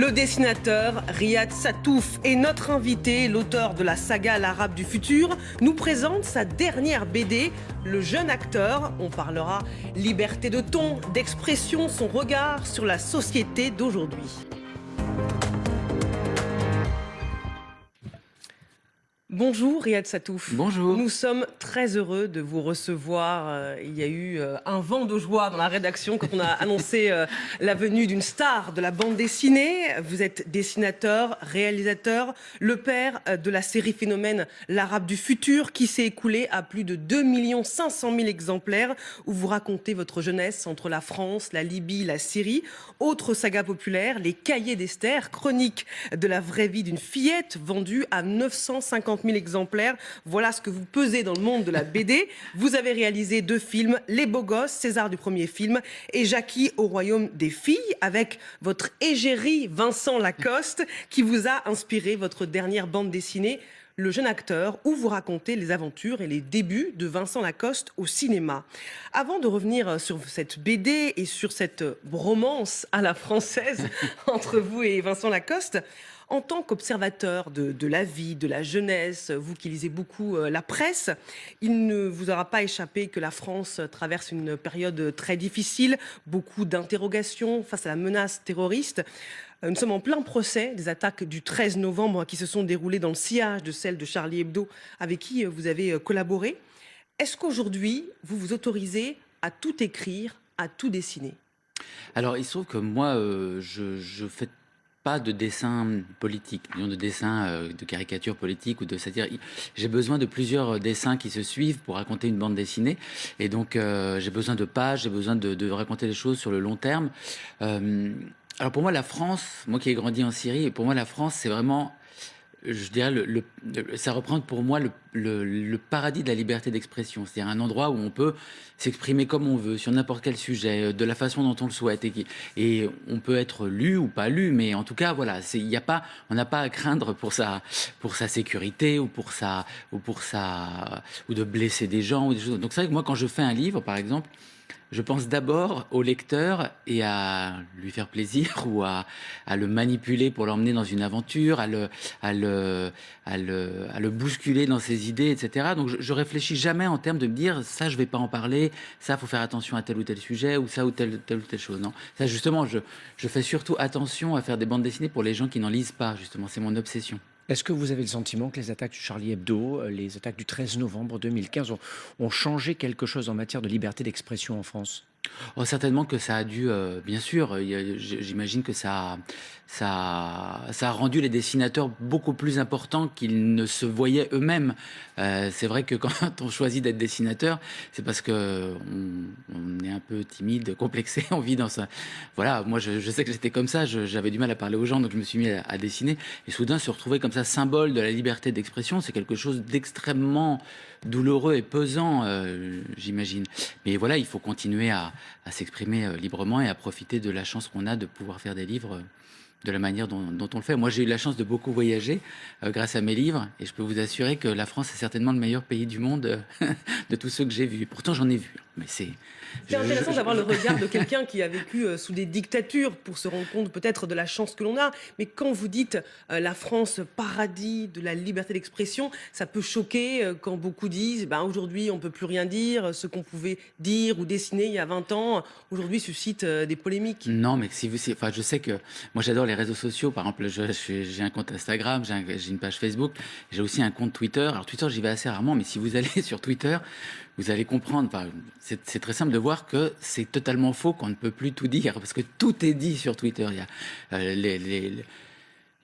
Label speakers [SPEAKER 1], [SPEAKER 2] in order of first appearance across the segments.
[SPEAKER 1] Le dessinateur Riyad Sattouf est notre invité. L'auteur de la saga L'Arabe du futur nous présente sa dernière BD, Le jeune acteur. On parlera liberté de ton, d'expression, son regard sur la société d'aujourd'hui. Bonjour Riyad Sattouf.
[SPEAKER 2] Bonjour.
[SPEAKER 1] Nous sommes très heureux de vous recevoir. Il y a eu un vent de joie dans la rédaction quand on a annoncé la venue d'une star de la bande dessinée. Vous êtes dessinateur, réalisateur, le père de la série phénomène L'Arabe du futur qui s'est écoulée à plus de 2 500 000 exemplaires où vous racontez votre jeunesse entre la France, la Libye, la Syrie. Autre saga populaire, Les Cahiers d'Esther, chronique de la vraie vie d'une fillette vendue à 950 000 exemplaires. Voilà ce que vous pesez dans le monde de la BD. Vous avez réalisé 2 films, Les Beaux Gosses, César du premier film, et Jackie au Royaume des filles, avec votre égérie Vincent Lacoste, qui vous a inspiré votre dernière bande dessinée, Le jeune acteur, où vous racontez les aventures et les débuts de Vincent Lacoste au cinéma. Avant de revenir sur cette BD et sur cette romance à la française entre vous et Vincent Lacoste, en tant qu'observateur de la vie, de la jeunesse, vous qui lisez beaucoup la presse, il ne vous aura pas échappé que la France traverse une période très difficile, beaucoup d'interrogations face à la menace terroriste. Nous sommes en plein procès des attaques du 13 novembre qui se sont déroulées dans le sillage de celles de Charlie Hebdo avec qui vous avez collaboré. Est-ce qu'aujourd'hui, vous vous autorisez à tout écrire, à tout dessiner ?
[SPEAKER 2] Alors, il se trouve que moi, je fais pas de dessin politique, disons de dessin de caricature politique ou de satire. J'ai besoin de plusieurs dessins qui se suivent pour raconter une bande dessinée. Et donc, j'ai besoin de pages, j'ai besoin de raconter les choses sur le long terme. Alors, pour moi, la France, moi qui ai grandi en Syrie, pour moi, la France, c'est vraiment... Je dirais, ça représente pour moi le paradis de la liberté d'expression. C'est-à-dire un endroit où on peut s'exprimer comme on veut, sur n'importe quel sujet, de la façon dont on le souhaite. Et on peut être lu ou pas lu, mais en tout cas, voilà, on n'a pas à craindre pour sa sécurité ou ou de blesser des gens. Ou des choses. Donc c'est vrai que moi, quand je fais un livre, par exemple, je pense d'abord au lecteur et à lui faire plaisir ou à le manipuler pour l'emmener dans une aventure, à le bousculer dans ses idées, etc. Donc je réfléchis jamais en termes de me dire ça je vais pas en parler, ça faut faire attention à tel ou tel sujet ou ça ou telle ou telle chose. Non, ça justement je fais surtout attention à faire des bandes dessinées pour les gens qui n'en lisent pas. Justement, c'est mon obsession.
[SPEAKER 3] Est-ce que vous avez le sentiment que les attaques du Charlie Hebdo, les attaques du 13 novembre 2015 ont changé quelque chose en matière de liberté d'expression en France ?
[SPEAKER 2] Oh, certainement que ça a dû, bien sûr, j'imagine que ça a rendu les dessinateurs beaucoup plus importants qu'ils ne se voyaient eux-mêmes. C'est vrai que quand on choisit d'être dessinateur, c'est parce que on est un peu timide, complexé, on vit dans ça. Voilà, moi je sais que j'étais comme ça, j'avais du mal à parler aux gens, donc je me suis mis à dessiner. Et soudain, se retrouver comme ça, symbole de la liberté d'expression, c'est quelque chose d'extrêmement douloureux et pesant, j'imagine. Mais voilà, il faut continuer à s'exprimer librement et à profiter de la chance qu'on a de pouvoir faire des livres de la manière dont on le fait. Moi, j'ai eu la chance de beaucoup voyager grâce à mes livres et je peux vous assurer que la France est certainement le meilleur pays du monde de tous ceux que j'ai vus. Pourtant, j'en ai vu, mais c'est
[SPEAKER 1] intéressant d'avoir le regard de quelqu'un qui a vécu sous des dictatures pour se rendre compte peut-être de la chance que l'on a. Mais quand vous dites la France, paradis de la liberté d'expression, ça peut choquer quand beaucoup disent aujourd'hui on ne peut plus rien dire, ce qu'on pouvait dire ou dessiner il y a 20 ans, aujourd'hui suscite des polémiques.
[SPEAKER 2] Non, mais enfin, je sais que moi j'adore les réseaux sociaux. Par exemple, j'ai un compte Instagram, j'ai une page Facebook, j'ai aussi un compte Twitter. Alors Twitter, j'y vais assez rarement, mais si vous allez sur Twitter, vous allez comprendre. Enfin, c'est très simple de voir que c'est totalement faux, qu'on ne peut plus tout dire, parce que tout est dit sur Twitter. Il y a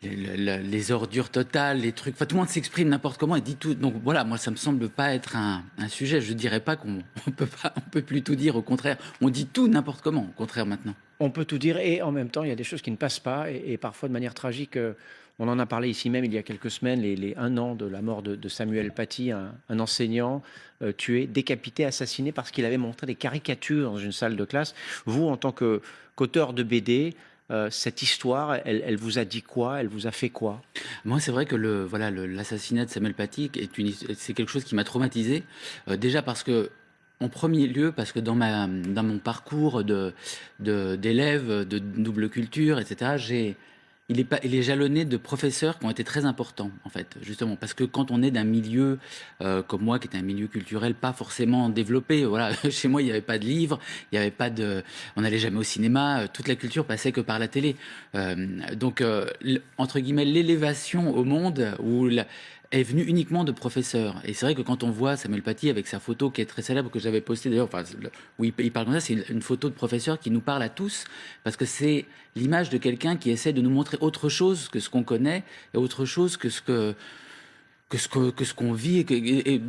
[SPEAKER 2] les ordures totales, les trucs. Enfin, tout le monde s'exprime n'importe comment et dit tout. Donc voilà, moi, ça me semble pas être un sujet. Je dirais pas qu'on peut plus tout dire. Au contraire, on dit tout n'importe comment. Au contraire, maintenant.
[SPEAKER 3] On peut tout dire et en même temps, il y a des choses qui ne passent pas et parfois de manière tragique. On en a parlé ici même il y a quelques semaines, les 1 an de la mort de Samuel Paty, un enseignant tué, décapité, assassiné parce qu'il avait montré des caricatures dans une salle de classe. Vous, en tant qu'auteur de BD, cette histoire, elle vous a dit quoi ? Elle vous a fait quoi ?
[SPEAKER 2] Moi, c'est vrai que l'assassinat de Samuel Paty c'est quelque chose qui m'a traumatisé. Déjà parce que en premier lieu, parce que dans mon parcours d'élève de double culture, etc., il est jalonné de professeurs qui ont été très importants, en fait, justement. Parce que quand on est d'un milieu comme moi, qui est un milieu culturel pas forcément développé, voilà, chez moi, il n'y avait pas de livres, il n'y avait pas de. On n'allait jamais au cinéma, toute la culture passait que par la télé. Donc, entre guillemets, l'élévation au monde est venue uniquement de professeurs. Et c'est vrai que quand on voit Samuel Paty avec sa photo qui est très célèbre, que j'avais postée d'ailleurs, enfin, où il parle comme ça, c'est une photo de professeur qui nous parle à tous, parce que c'est l'image de quelqu'un qui essaie de nous montrer autre chose que ce qu'on connaît et autre chose que ce qu'on vit,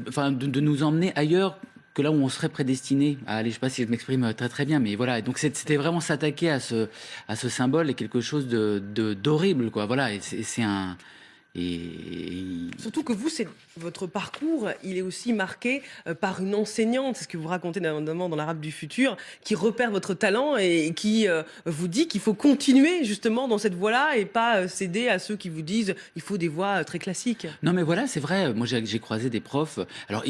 [SPEAKER 2] enfin, de nous emmener ailleurs que là où on serait prédestiné à aller. Je ne sais pas si je m'exprime très très bien, mais voilà. Donc c'était vraiment s'attaquer à ce symbole est quelque chose d'horrible, quoi. Voilà, et c'est un.
[SPEAKER 1] Surtout que vous, votre parcours, il est aussi marqué par une enseignante, c'est ce que vous racontez notamment dans l'Arabe du futur, qui repère votre talent et qui vous dit qu'il faut continuer justement dans cette voie-là et pas céder à ceux qui vous disent il faut des voies très classiques.
[SPEAKER 2] Non, mais voilà, c'est vrai. Moi, j'ai croisé des profs. Alors,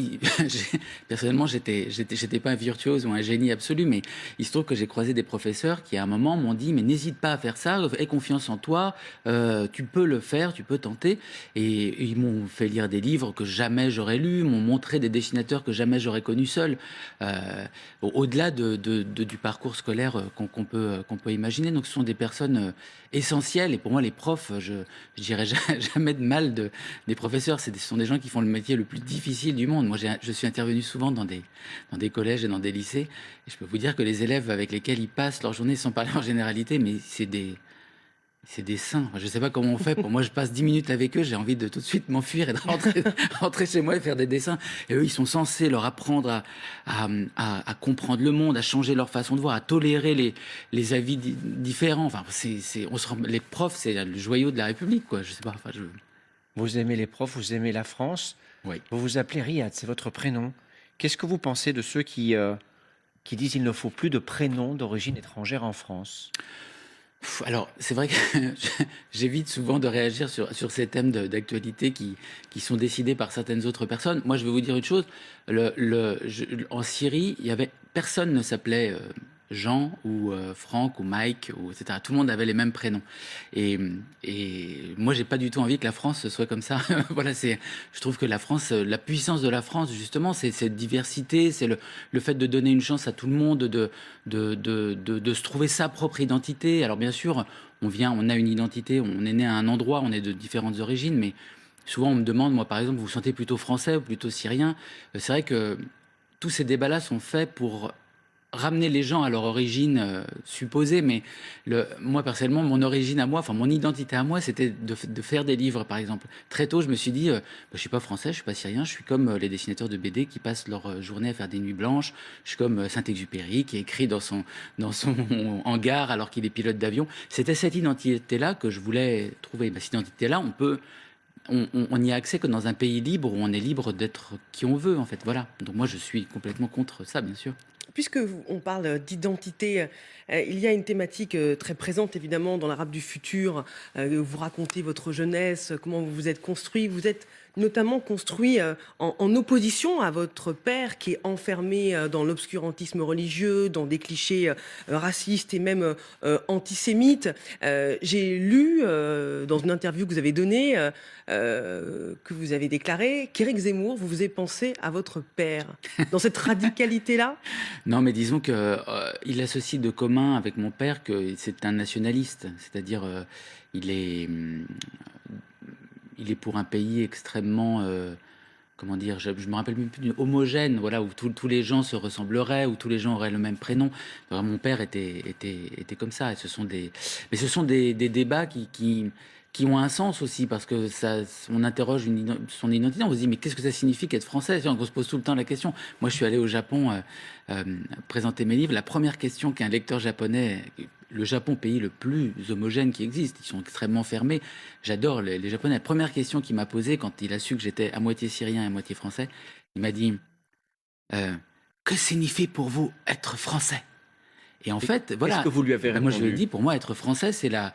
[SPEAKER 2] personnellement, j'étais pas un virtuose ou un génie absolu, mais il se trouve que j'ai croisé des professeurs qui, à un moment, m'ont dit, mais n'hésite pas à faire ça, aie confiance en toi, tu peux le faire, tu peux tenter. Et ils m'ont fait lire des livres que jamais j'aurais lus, m'ont montré des dessinateurs que jamais j'aurais connus seul, au-delà du parcours scolaire qu'on peut imaginer. Donc, ce sont des personnes essentielles. Et pour moi, les profs, je dirais jamais de mal des professeurs. Ce sont des gens qui font le métier le plus difficile du monde. Moi, je suis intervenu souvent dans des collèges et dans des lycées. Et je peux vous dire que les élèves avec lesquels ils passent leur journée, sans parler en généralité, mais c'est des saints. Enfin, je ne sais pas comment on fait. Pour moi, je passe 10 minutes avec eux, j'ai envie de tout de suite m'enfuir et de rentrer chez moi et faire des dessins. Et eux, ils sont censés leur apprendre à comprendre le monde, à changer leur façon de voir, à tolérer les avis différents. Enfin, les profs, c'est le joyau de la République, quoi. Je sais pas. Enfin,
[SPEAKER 3] Vous aimez les profs, vous aimez la France.
[SPEAKER 2] Oui.
[SPEAKER 3] Vous vous appelez Riyad, c'est votre prénom. Qu'est-ce que vous pensez de ceux qui disent qu'il ne faut plus de prénoms d'origine étrangère en France?
[SPEAKER 2] Alors, c'est vrai que j'évite souvent de réagir sur ces thèmes d'actualité qui sont décidés par certaines autres personnes. Moi, je vais vous dire une chose. En Syrie, personne ne s'appelait Jean ou Franck ou Mike, etc. Tout le monde avait les mêmes prénoms. Et moi, j'ai pas du tout envie que la France soit comme ça. Voilà, je trouve que la France, la puissance de la France, justement, c'est cette diversité, c'est le fait de donner une chance à tout le monde, de se trouver sa propre identité. Alors, bien sûr, on a une identité, on est né à un endroit, on est de différentes origines, mais souvent, on me demande, moi, par exemple, vous vous sentez plutôt français ou plutôt syrien? C'est vrai que tous ces débats-là sont faits pour ramener les gens à leur origine supposée, mais moi personnellement, mon origine à moi, enfin mon identité à moi, c'était de faire des livres, par exemple. Très tôt, je me suis dit, je suis pas français, je suis pas syrien, je suis comme les dessinateurs de BD qui passent leur journée à faire des nuits blanches. Je suis comme Saint-Exupéry qui écrit dans son hangar alors qu'il est pilote d'avion. C'était cette identité-là que je voulais trouver. Cette identité-là, on n'y a accès que dans un pays libre où on est libre d'être qui on veut, en fait. Voilà. Donc moi, je suis complètement contre ça, bien sûr.
[SPEAKER 1] Puisque on parle d'identité, il y a une thématique très présente évidemment dans l'Arabe du futur. Vous racontez votre jeunesse, comment vous vous êtes construit. Vous êtes notamment construit en opposition à votre père qui est enfermé dans l'obscurantisme religieux, dans des clichés racistes et même antisémites. J'ai lu dans une interview que vous avez donnée que vous avez déclaré qu'Éric Zemmour, vous faisiez penser à votre père. Dans cette radicalité-là?
[SPEAKER 2] Non, mais disons que il associe de commun avec mon père que c'est un nationaliste, c'est-à-dire il est il est pour un pays extrêmement comment dire, je me rappelle même plus d'une homogène, voilà, où tous les gens se ressembleraient, où tous les gens auraient le même prénom. Alors, mon père était comme ça. Et mais ce sont des débats qui ont un sens aussi, parce que on interroge son identité. On se dit, mais qu'est-ce que ça signifie qu'être français? On se pose tout le temps la question. Moi, je suis allé au Japon présenter mes livres. La première question qu'un lecteur japonais, le Japon, pays le plus homogène qui existe, ils sont extrêmement fermés. J'adore les Japonais. La première question qu'il m'a posée quand il a su que j'étais à moitié syrien et à moitié français, il m'a dit que signifie pour vous être français? Et en fait, voilà.
[SPEAKER 3] Qu'est-ce que vous lui avez répondu?
[SPEAKER 2] Moi, je lui ai dit, pour moi, être français, c'est la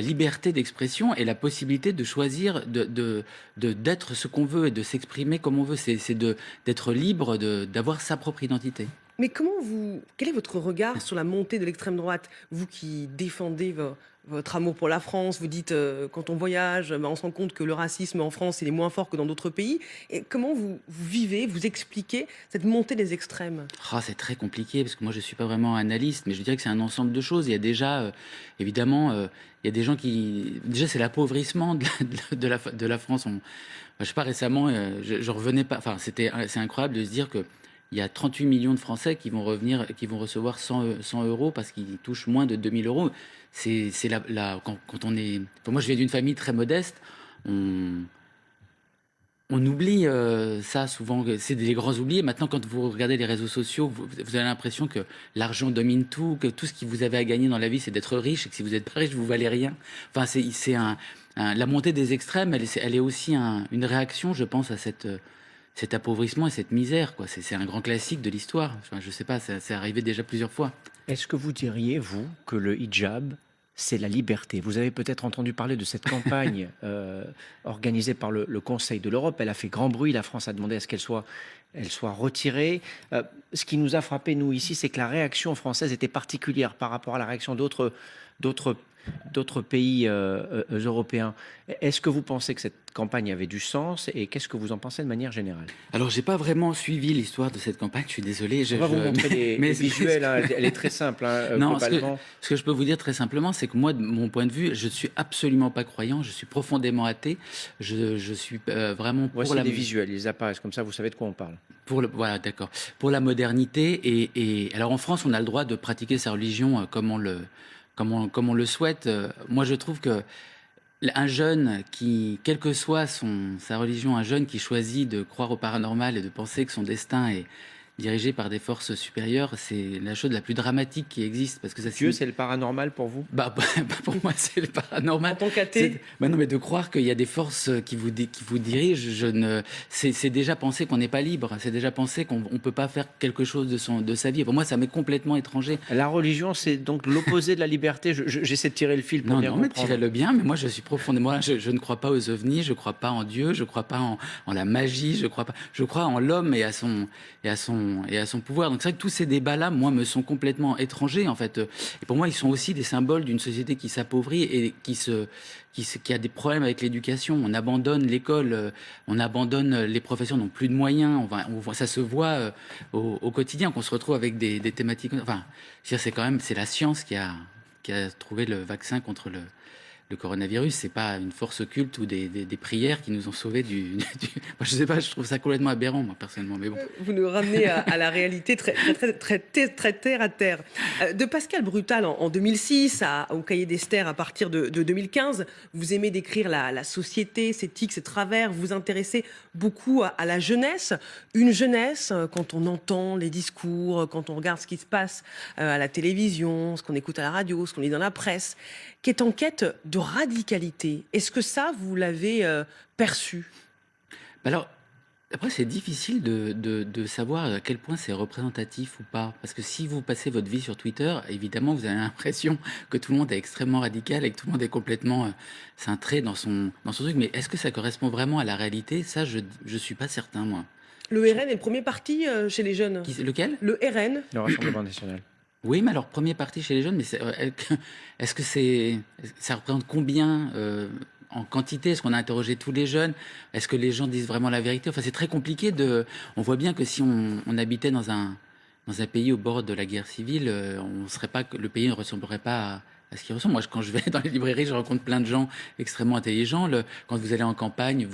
[SPEAKER 2] liberté d'expression et la possibilité de choisir d'être ce qu'on veut et de s'exprimer comme on veut. C'est d'être libre, d'avoir sa propre identité.
[SPEAKER 1] Mais quel est votre regard sur la montée de l'extrême droite, vous qui défendez votre amour pour la France. Vous dites, quand on voyage, on se rend compte que le racisme en France, il est moins fort que dans d'autres pays. Et comment vous vivez, vous expliquez cette montée des extrêmes?
[SPEAKER 2] Ah, c'est très compliqué parce que moi je suis pas vraiment analyste, mais je dirais que c'est un ensemble de choses. Il y a déjà, évidemment, il y a des gens qui, déjà c'est l'appauvrissement de la France. Je sais pas, récemment, je revenais pas. Enfin, c'est incroyable de se dire que il y a 38 millions de Français qui vont revenir, qui vont recevoir 100 euros parce qu'ils touchent moins de 2000 euros. C'est quand on est. Enfin, moi, je viens d'une famille très modeste. On oublie ça souvent, c'est des grands oubliés. Maintenant, quand vous regardez les réseaux sociaux, vous avez l'impression que l'argent domine tout, que tout ce que vous avez à gagner dans la vie, c'est d'être riche, et que si vous n'êtes pas riche, vous valez rien. Enfin, la montée des extrêmes, elle est aussi une réaction, je pense, à cet appauvrissement et cette misère, quoi. C'est un grand classique de l'histoire. Enfin, je sais pas, c'est arrivé déjà plusieurs fois.
[SPEAKER 3] Est-ce que vous diriez, vous, que le hijab, c'est la liberté? Vous avez peut-être entendu parler de cette campagne organisée par le Conseil de l'Europe. Elle a fait grand bruit. La France a demandé à ce elle soit retirée. Ce qui nous a frappé, nous, ici, c'est que la réaction française était particulière par rapport à la réaction d'autres pays européens. Est-ce que vous pensez que cette campagne avait du sens et qu'est-ce que vous en pensez de manière générale?
[SPEAKER 2] Alors, j'ai pas vraiment suivi l'histoire de cette campagne. Je suis désolé.
[SPEAKER 3] On va vous montrer les visuels. Hein, elle est très simple. Hein,
[SPEAKER 2] non,
[SPEAKER 3] globalement.
[SPEAKER 2] ce que je peux vous dire très simplement, c'est que moi, de mon point de vue, je suis absolument pas croyant. Je suis profondément athée. Je suis vraiment pour
[SPEAKER 3] Voici des visuels. Ils apparaissent comme ça. Vous savez de quoi on parle.
[SPEAKER 2] Voilà, d'accord. Pour la modernité et alors en France, on a le droit de pratiquer sa religion comme on le souhaite. Moi, je trouve que un jeune qui, quelle que soit sa religion, un jeune qui choisit de croire au paranormal et de penser que son destin est dirigé par des forces supérieures, c'est la chose la plus dramatique qui existe. Parce que
[SPEAKER 3] Dieu, c'est le paranormal pour vous?
[SPEAKER 2] Pour moi, c'est le paranormal.
[SPEAKER 1] En tant qu'athée?
[SPEAKER 2] Non, mais de croire qu'il y a des forces qui vous dirigent, c'est déjà penser qu'on n'est pas libre. C'est déjà penser qu'on ne peut pas faire quelque chose de sa vie. Pour moi, ça m'est complètement étranger.
[SPEAKER 3] La religion, c'est donc l'opposé de la liberté. J'essaie de tirer le fil pour bien comprendre.
[SPEAKER 2] Non, mais tirez-le bien. Mais moi, je suis profondément... Je ne crois pas aux ovnis, je ne crois pas en Dieu, je ne crois pas en la magie, je crois en l'homme et à son pouvoir. Donc c'est vrai que tous ces débats-là, moi, me sont complètement étrangers, en fait. Et pour moi, ils sont aussi des symboles d'une société qui s'appauvrit et qui a des problèmes avec l'éducation. On abandonne l'école, on abandonne les professeurs, n'ont plus de moyens. Ça se voit au quotidien, qu'on se retrouve avec des thématiques. Enfin, c'est la science qui a trouvé le vaccin contre le coronavirus. C'est pas une force occulte ou des prières qui nous ont sauvés Moi, je sais pas, je trouve ça complètement aberrant, moi, personnellement. Mais bon.
[SPEAKER 1] Vous nous ramenez à la réalité très terre à terre. De Pascal Brutal en 2006 au Cahier d'Esther à partir de 2015, vous aimez décrire la société, ses tics, ses travers, vous vous intéressez beaucoup à la jeunesse. Une jeunesse, quand on entend les discours, quand on regarde ce qui se passe à la télévision, ce qu'on écoute à la radio, ce qu'on lit dans la presse, qui est en quête de radicalité. Est-ce que ça, vous l'avez perçu?
[SPEAKER 2] Alors, après, c'est difficile de savoir à quel point c'est représentatif ou pas. Parce que si vous passez votre vie sur Twitter, évidemment, vous avez l'impression que tout le monde est extrêmement radical et que tout le monde est complètement cintré dans son truc. Mais est-ce que ça correspond vraiment à la réalité? Ça, je suis pas certain, moi.
[SPEAKER 1] Le RN est le premier parti chez les jeunes.
[SPEAKER 2] Lequel?
[SPEAKER 1] Le RN.
[SPEAKER 3] Le Rassemblement national.
[SPEAKER 2] Oui, mais alors, premier parti chez les jeunes, mais est-ce que ça représente combien en quantité? Est-ce qu'on a interrogé tous les jeunes? Est-ce que les gens disent vraiment la vérité? Enfin, c'est très compliqué on voit bien que si on habitait dans un pays au bord de la guerre civile, le pays ne ressemblerait pas à ce qu'il ressemble. Moi, quand je vais dans les librairies, je rencontre plein de gens extrêmement intelligents. Quand vous allez en campagne,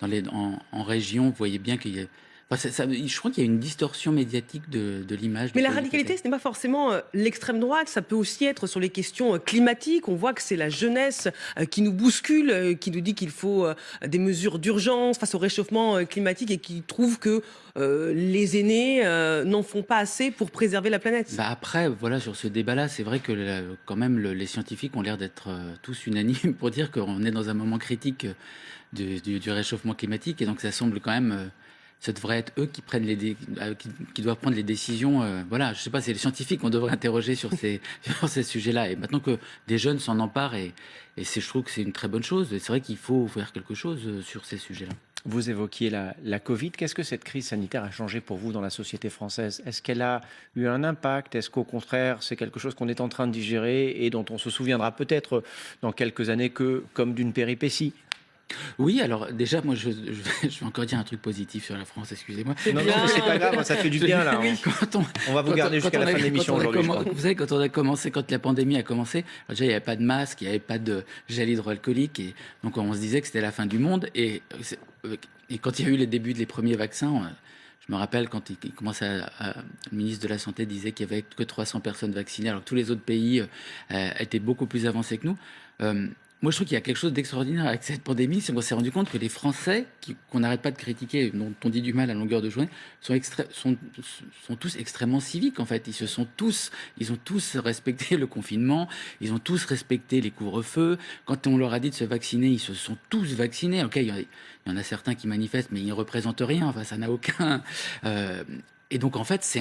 [SPEAKER 2] en région, vous voyez bien qu'il y a... Enfin, je crois qu'il y a une distorsion médiatique de l'image.
[SPEAKER 1] Mais la radicalité, ce n'est pas forcément l'extrême droite, ça peut aussi être sur les questions climatiques. On voit que c'est la jeunesse qui nous bouscule, qui nous dit qu'il faut des mesures d'urgence face au réchauffement climatique et qui trouve que les aînés n'en font pas assez pour préserver la planète.
[SPEAKER 2] Après, voilà, sur ce débat-là, c'est vrai que quand même les scientifiques ont l'air d'être tous unanimes pour dire qu'on est dans un moment critique du réchauffement climatique et donc ça semble quand même... ça devrait être eux qui prennent qui doivent prendre les décisions. Voilà, je sais pas, c'est les scientifiques qu'on devrait interroger sur ces sujets-là. Et maintenant que des jeunes s'en emparent, je trouve que c'est une très bonne chose. C'est vrai qu'il faut faire quelque chose sur ces sujets-là.
[SPEAKER 3] Vous évoquiez la Covid. Qu'est-ce que cette crise sanitaire a changé pour vous dans la société française? Est-ce qu'elle a eu un impact? Est-ce qu'au contraire, c'est quelque chose qu'on est en train de digérer et dont on se souviendra peut-être dans quelques années que comme d'une péripétie?
[SPEAKER 2] Oui, alors déjà, moi, je vais encore dire un truc positif sur la France, excusez-moi.
[SPEAKER 3] Non, non,
[SPEAKER 1] bien.
[SPEAKER 3] mais c'est pas grave, ça fait du bien là.
[SPEAKER 2] Quand
[SPEAKER 3] On va vous garder jusqu'à la fin de l'émission aujourd'hui, je crois.
[SPEAKER 2] Vous savez, quand on a commencé, quand la pandémie a commencé, alors déjà, il n'y avait pas de masque, il n'y avait pas de gel hydroalcoolique, et donc on se disait que c'était la fin du monde. Et quand il y a eu les débuts des premiers vaccins, je me rappelle quand il commençait le ministre de la Santé disait qu'il n'y avait que 300 personnes vaccinées, alors que tous les autres pays étaient beaucoup plus avancés que nous. Moi, je trouve qu'il y a quelque chose d'extraordinaire avec cette pandémie, c'est qu'on s'est rendu compte que les Français, qu'on n'arrête pas de critiquer, dont on dit du mal à longueur de journée, sont tous extrêmement civiques, en fait. Ils ont tous respecté le confinement, ils ont tous respecté les couvre-feux. Quand on leur a dit de se vacciner, ils se sont tous vaccinés. Ok, il y en a certains qui manifestent, mais ils ne représentent rien. Enfin, ça n'a aucun... Et donc, en fait, c'est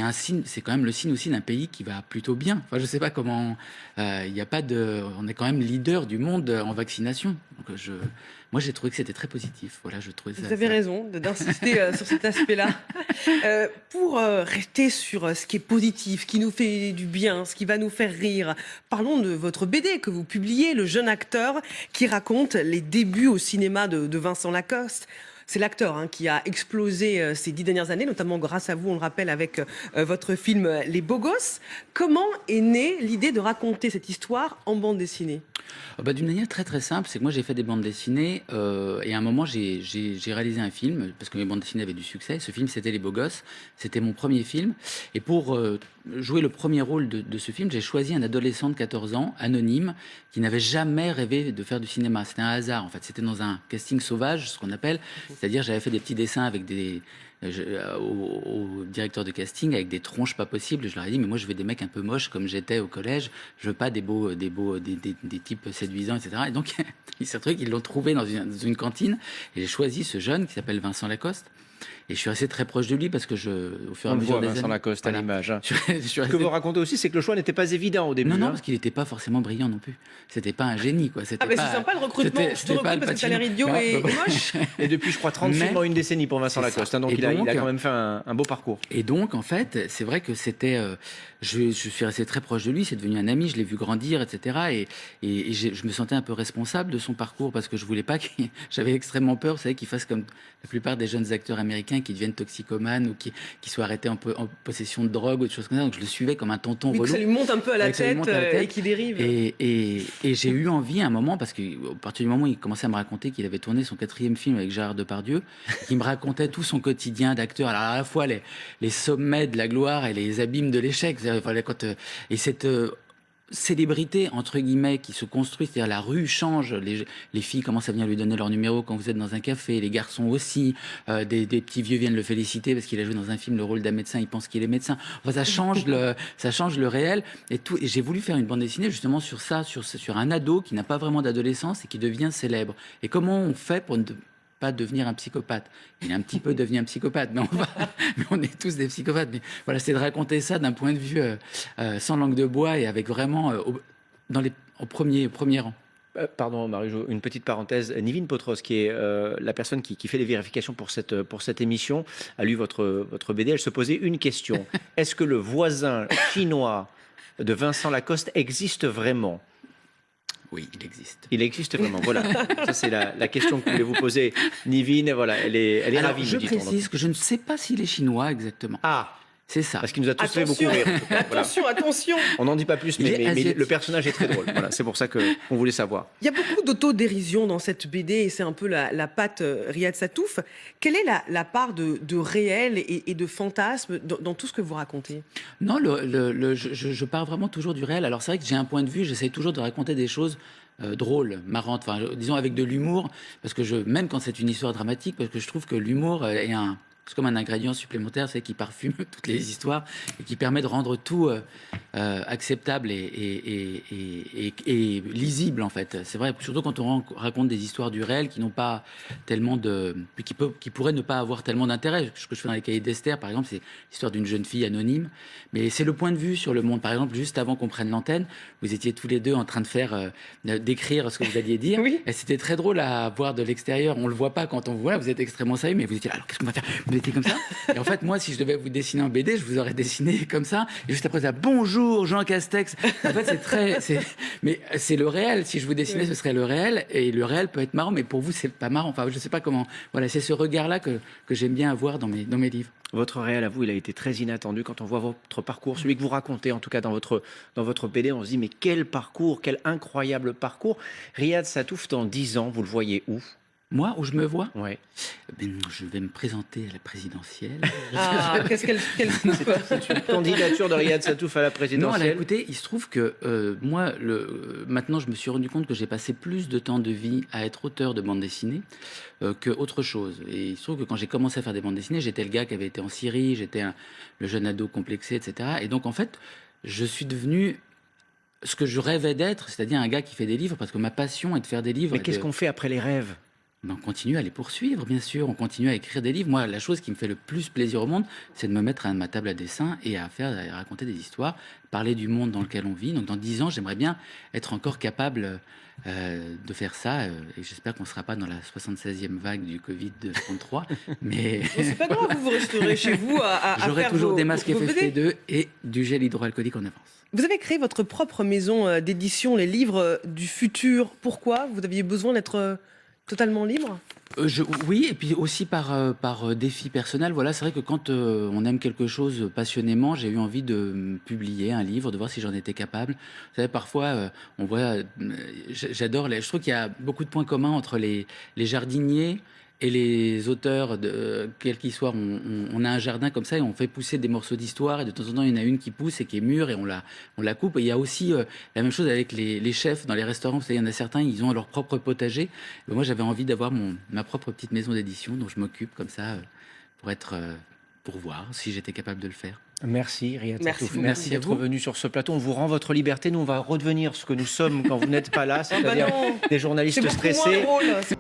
[SPEAKER 2] quand même le signe aussi d'un pays qui va plutôt bien. Enfin, je sais pas comment, il y a pas on est quand même leader du monde en vaccination. Donc, moi, j'ai trouvé que c'était très positif. Voilà, je trouvais ça.
[SPEAKER 1] Vous avez raison d'insister sur cet aspect-là. Pour rester sur ce qui est positif, ce qui nous fait du bien, ce qui va nous faire rire, parlons de votre BD que vous publiez, Le jeune acteur, qui raconte les débuts au cinéma de Vincent Lacoste. C'est l'acteur qui a explosé ces 10 dernières années, notamment grâce à vous, on le rappelle, avec votre film Les Beaux Gosses. Comment est née l'idée de raconter cette histoire en bande dessinée ?
[SPEAKER 2] D'une manière très très simple, c'est que moi j'ai fait des bandes dessinées et à un moment j'ai réalisé un film parce que mes bandes dessinées avaient du succès. Ce film c'était Les Beaux Gosses, c'était mon premier film et pour jouer le premier rôle de ce film, j'ai choisi un adolescent de 14 ans, anonyme, qui n'avait jamais rêvé de faire du cinéma. C'était un hasard en fait, c'était dans un casting sauvage, ce qu'on appelle, c'est-à-dire j'avais fait des petits dessins avec au directeur de casting avec des tronches pas possibles. Je leur ai dit mais moi je veux des mecs un peu moches comme j'étais au collège, je veux pas des types séduisants, etc. Et donc il s'est trouvé qu'ils l'ont trouvé dans une cantine et j'ai choisi ce jeune qui s'appelle Vincent Lacoste. Et je suis resté très proche de lui parce que au fur et à mesure des années...
[SPEAKER 3] Vincent Lacoste à l'image.
[SPEAKER 2] Ce
[SPEAKER 3] que vous racontez aussi, c'est que le choix n'était pas évident au début.
[SPEAKER 2] Non, parce qu'il n'était pas forcément brillant non plus. C'était pas un génie, quoi.
[SPEAKER 1] C'est sympa le recrutement. Je te recrute parce que tu as l'air idiot et moche.
[SPEAKER 3] Et depuis, je crois, 30 films en une décennie pour Vincent Lacoste. Donc il a quand même fait un beau parcours.
[SPEAKER 2] Et donc, en fait, c'est vrai que c'était... je suis resté très proche de lui, c'est devenu un ami, je l'ai vu grandir, etc. Et je me sentais un peu responsable de son parcours parce que je voulais pas j'avais extrêmement peur, vous savez, qu'il fasse comme la plupart des jeunes acteurs américains qui deviennent toxicomanes ou qui soient arrêtés en possession de drogue ou de choses comme ça. Donc je le suivais comme un tonton relou.
[SPEAKER 1] Que ça lui monte un peu à la tête et qu'il dérive.
[SPEAKER 2] Et j'ai eu envie à un moment, parce qu'à partir du moment où il commençait à me raconter qu'il avait tourné son 4e film avec Gérard Depardieu, il me racontait tout son quotidien d'acteur. Alors à la fois les sommets de la gloire et les abîmes de l'échec. Et cette célébrité, entre guillemets, qui se construit, c'est-à-dire la rue change, les filles commencent à venir lui donner leur numéro quand vous êtes dans un café, les garçons aussi, des petits vieux viennent le féliciter parce qu'il a joué dans un film le rôle d'un médecin, il pense qu'il est médecin. Enfin, ça change le réel et tout. Et j'ai voulu faire une bande dessinée justement sur ça, sur un ado qui n'a pas vraiment d'adolescence et qui devient célèbre. Et comment on fait pour ne pas devenir un psychopathe. Il est un petit peu devenu un psychopathe, mais on est tous des psychopathes. Mais voilà, c'est de raconter ça d'un point de vue sans langue de bois et avec vraiment au premier rang.
[SPEAKER 3] Pardon Marie-Jo, une petite parenthèse. Nivine Potros, qui est la personne qui fait les vérifications pour cette émission, a lu votre BD. Elle se posait une question. Est-ce que le voisin chinois de Vincent Lacoste existe vraiment ?
[SPEAKER 2] Oui, il existe.
[SPEAKER 3] Il existe vraiment, voilà. Ça, c'est la question que je voulais vous poser. Nivine, voilà, elle est ravie.
[SPEAKER 2] Je précise que je ne sais pas s'il est chinois exactement.
[SPEAKER 3] Ah,
[SPEAKER 2] c'est ça.
[SPEAKER 3] Parce qu'il nous a tous fait beaucoup rire. Voilà.
[SPEAKER 1] Attention.
[SPEAKER 3] On n'en dit pas plus, mais le personnage est très drôle. Voilà, c'est pour ça qu'on voulait savoir.
[SPEAKER 1] Il y a beaucoup d'autodérision dans cette BD et c'est un peu la patte Riyad Sattouf. Quelle est la part de réel et de fantasme dans tout ce que vous racontez ?
[SPEAKER 2] Non, je pars vraiment toujours du réel. Alors c'est vrai que j'ai un point de vue, j'essaie toujours de raconter des choses drôles, marrantes, enfin, disons avec de l'humour, parce que même quand c'est une histoire dramatique, parce que je trouve que l'humour est C'est comme un ingrédient supplémentaire, c'est qui parfume toutes les histoires et qui permet de rendre tout acceptable et lisible en fait. C'est vrai, surtout quand on raconte des histoires du réel qui n'ont pas tellement qui pourraient ne pas avoir tellement d'intérêt. Ce que je fais dans les cahiers d'Esther, par exemple, c'est l'histoire d'une jeune fille anonyme, mais c'est le point de vue sur le monde. Par exemple, juste avant qu'on prenne l'antenne, vous étiez tous les deux en train de d'écrire ce que vous alliez dire,
[SPEAKER 1] Oui.
[SPEAKER 2] et c'était très drôle à voir de l'extérieur. On le voit pas quand on vous voit. Vous êtes extrêmement sérieux, mais vous étiez là, alors qu'est-ce qu'on va faire? Vous étiez comme ça. Et en fait, moi, si je devais vous dessiner en BD, je vous aurais dessiné comme ça. Et juste après ça, bonjour Jean Castex. En fait, mais c'est le réel. Si je vous dessinais, ce serait le réel. Et le réel peut être marrant, mais pour vous, c'est pas marrant. Enfin, je sais pas comment. Voilà, c'est ce regard-là que j'aime bien avoir dans mes livres.
[SPEAKER 3] Votre réel à vous, il a été très inattendu. Quand on voit votre parcours, celui que vous racontez, en tout cas dans votre BD, on se dit mais quel parcours, quel incroyable parcours. Riyad Sattouf, dans 10 ans, vous le voyez où?
[SPEAKER 2] Moi, où je me vois,
[SPEAKER 3] Ouais.
[SPEAKER 2] je vais me présenter à la présidentielle.
[SPEAKER 1] Ah, quel scoop.
[SPEAKER 3] Une candidature de Riyad Sattouf à la
[SPEAKER 2] Non,
[SPEAKER 3] présidentielle.
[SPEAKER 2] alors écoutez, il se trouve que moi, maintenant, je me suis rendu compte que j'ai passé plus de temps de vie à être auteur de bande dessinée qu'autre chose. Et il se trouve que quand j'ai commencé à faire des bandes dessinées, j'étais le gars qui avait été en Syrie, j'étais le jeune ado complexé, etc. Et donc, en fait, je suis devenu ce que je rêvais d'être, c'est-à-dire un gars qui fait des livres, parce que ma passion est de faire des livres.
[SPEAKER 3] Mais qu'est-ce qu'on fait après les rêves?
[SPEAKER 2] On continue à les poursuivre, bien sûr. On continue à écrire des livres. Moi, la chose qui me fait le plus plaisir au monde, c'est de me mettre à ma table à dessin et à raconter des histoires, parler du monde dans lequel on vit. Donc, dans 10 ans, j'aimerais bien être encore capable de faire ça. Et j'espère qu'on ne sera pas dans la 76e vague du Covid de 33. Mais
[SPEAKER 1] C'est pas grave, vous resterez chez vous à
[SPEAKER 2] j'aurai
[SPEAKER 1] faire
[SPEAKER 2] toujours
[SPEAKER 1] vos-
[SPEAKER 2] des masques
[SPEAKER 1] vos BD.
[SPEAKER 2] FFP2 et du gel hydroalcoolique en avance.
[SPEAKER 1] Vous avez créé votre propre maison d'édition, les livres du futur. Pourquoi? Vous aviez besoin d'être totalement libre?
[SPEAKER 2] Oui, et puis aussi par défi personnel. Voilà, c'est vrai que quand on aime quelque chose passionnément, j'ai eu envie de publier un livre, de voir si j'en étais capable. Vous savez, parfois, on voit, j'adore, je trouve qu'il y a beaucoup de points communs entre les jardiniers et les auteurs, quels qu'ils soient. On a un jardin comme ça et on fait pousser des morceaux d'histoire, et de temps en temps, il y en a une qui pousse et qui est mûre et on la coupe. Et il y a aussi la même chose avec les chefs dans les restaurants. Vous savez, il y en a certains, ils ont leur propre potager. Et moi, j'avais envie d'avoir ma propre petite maison d'édition, dont je m'occupe comme ça pour voir si j'étais capable de le faire.
[SPEAKER 3] Merci Riyad
[SPEAKER 1] Merci
[SPEAKER 3] Sattouf.
[SPEAKER 1] beaucoup.
[SPEAKER 3] Merci
[SPEAKER 2] Merci à
[SPEAKER 3] d'être
[SPEAKER 2] vous.
[SPEAKER 3] venu sur ce plateau. On vous rend votre liberté. Nous, on va redevenir ce que nous sommes quand vous n'êtes pas là,
[SPEAKER 1] Ah bah
[SPEAKER 3] c'est-à-dire
[SPEAKER 1] non.
[SPEAKER 3] des
[SPEAKER 1] C'est
[SPEAKER 3] journalistes
[SPEAKER 1] beaucoup moins
[SPEAKER 3] stressés.
[SPEAKER 1] drôle. C'est